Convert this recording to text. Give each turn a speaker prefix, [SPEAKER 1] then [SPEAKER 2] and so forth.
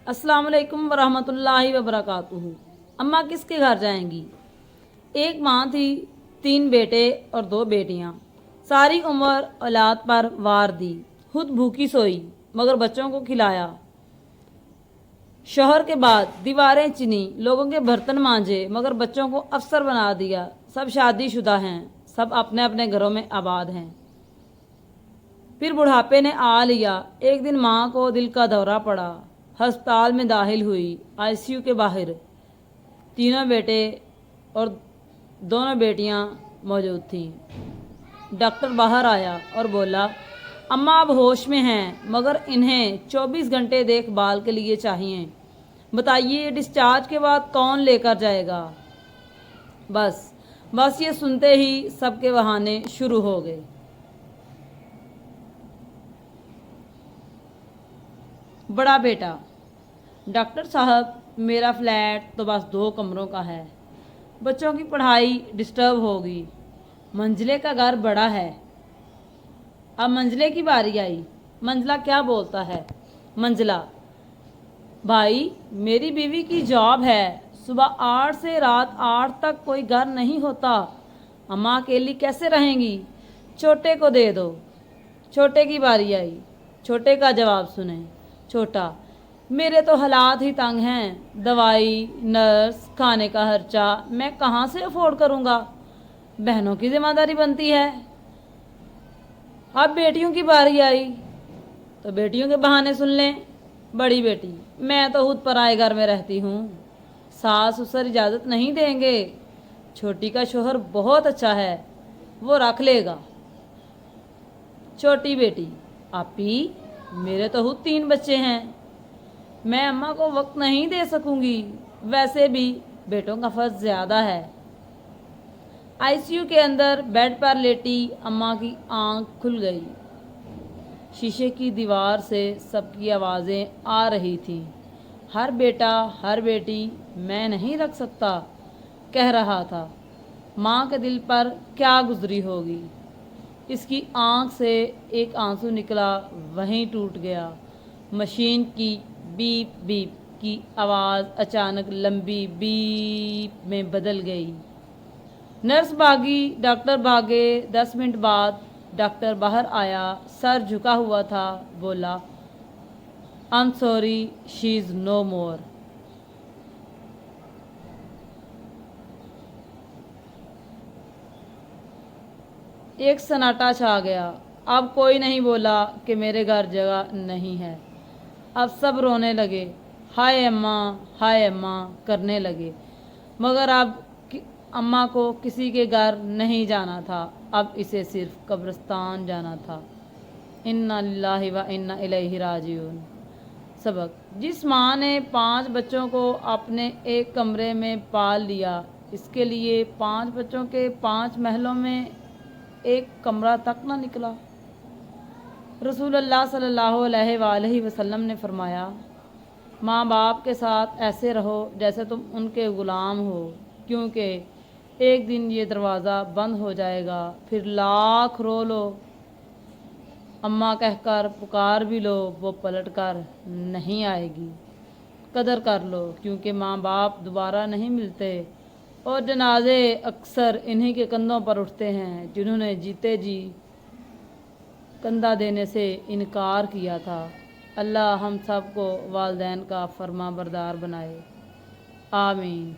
[SPEAKER 1] अस्सलाम वालेकुम वरहमतुल्लाहि वबरकातुहू। अम्मा किसके घर जाएंगी? एक माँ थी, 3 बेटे और 2 बेटियाँ। सारी उम्र औलाद पर वार दी, खुद भूखी सोई मगर बच्चों को खिलाया। शौहर के बाद दीवारें चिनी, लोगों के बर्तन मांजे मगर बच्चों को अफसर बना दिया। सब शादीशुदा हैं, सब अपने अपने घरों में आबाद हैं। फिर बुढ़ापे ने आ लिया। एक दिन माँ को दिल का दौरा पड़ा, अस्पताल में दाखिल हुई। आईसीयू के बाहर 3 बेटे और 2 बेटियां मौजूद थीं। डॉक्टर बाहर आया और बोला, अम्मा अब होश में हैं मगर इन्हें 24 घंटे देखभाल के लिए चाहिए। बताइए डिस्चार्ज के बाद कौन लेकर जाएगा? बस ये सुनते ही सबके बहाने शुरू हो गए। बड़ा बेटा, डॉक्टर साहब मेरा फ्लैट तो बस 2 कमरों का है, बच्चों की पढ़ाई डिस्टर्ब होगी। मंजिले का घर बड़ा है। अब मंजिले की बारी आई। मंजिला क्या बोलता है? मंजिला, भाई मेरी बीवी की जॉब है, सुबह 8 से रात 8 तक कोई घर नहीं होता। अम्मा अकेली कैसे रहेंगी? छोटे को दे दो। छोटे की बारी आई। छोटे का जवाब सुने। छोटा, मेरे तो हालात ही तंग हैं, दवाई, नर्स, खाने का खर्चा मैं कहाँ से अफोर्ड करूँगा? बहनों की जिम्मेदारी बनती है। अब बेटियों की बारी आई तो बेटियों के बहाने सुन लें। बड़ी बेटी, मैं तो खुद पराए घर में रहती हूँ, सास ससुर इजाज़त नहीं देंगे। छोटी का शोहर बहुत अच्छा है, वो रख लेगा। छोटी बेटी, आपी मेरे तो खुद 3 बच्चे हैं, मैं अम्मा को वक्त नहीं दे सकूंगी। वैसे भी बेटों का फर्ज ज़्यादा है। आईसीयू के अंदर बेड पर लेटी अम्मा की आंख खुल गई। शीशे की दीवार से सबकी आवाज़ें आ रही थीं। हर बेटा, हर बेटी मैं नहीं रख सकता कह रहा था। माँ के दिल पर क्या गुजरी होगी। इसकी आंख से एक आंसू निकला, वहीं टूट गया। मशीन की बीप बीप की आवाज़ अचानक लंबी बीप में बदल गई। नर्स भागी, डॉक्टर भागे। 10 मिनट बाद डॉक्टर बाहर आया, सर झुका हुआ था। बोला, I am sorry, she is no more. एक सन्नाटा छा गया। अब कोई नहीं बोला कि मेरे घर जगह नहीं है। अब सब रोने लगे, हाय अम्मा करने लगे। मगर अब अम्मा को किसी के घर नहीं जाना था, अब इसे सिर्फ कब्रिस्तान जाना था। इन्ना लिल्लाहि व इन्ना इलैहि राजिऊन। सबक, जिस माँ ने 5 बच्चों को अपने एक कमरे में पाल लिया, इसके लिए 5 बच्चों के 5 महलों में एक कमरा तक ना निकला। रसूलुल्लाह सल्लल्लाहु अलैहि वसल्लम ने फरमाया, माँ बाप के साथ ऐसे रहो जैसे तुम उनके ग़ुलाम हो, क्योंकि एक दिन ये दरवाज़ा बंद हो जाएगा। फिर लाख रो लो, अम्मा कहकर पुकार भी लो, वो पलट कर नहीं आएगी। कदर कर लो, क्योंकि माँ बाप दोबारा नहीं मिलते और जनाजे अक्सर इन्हीं के कंधों पर उठते हैं जिन्होंने जीते जी कंधा देने से इनकार किया था। अल्लाह हम सब को वालिदैन का फर्मा बरदार बनाए। आमीन।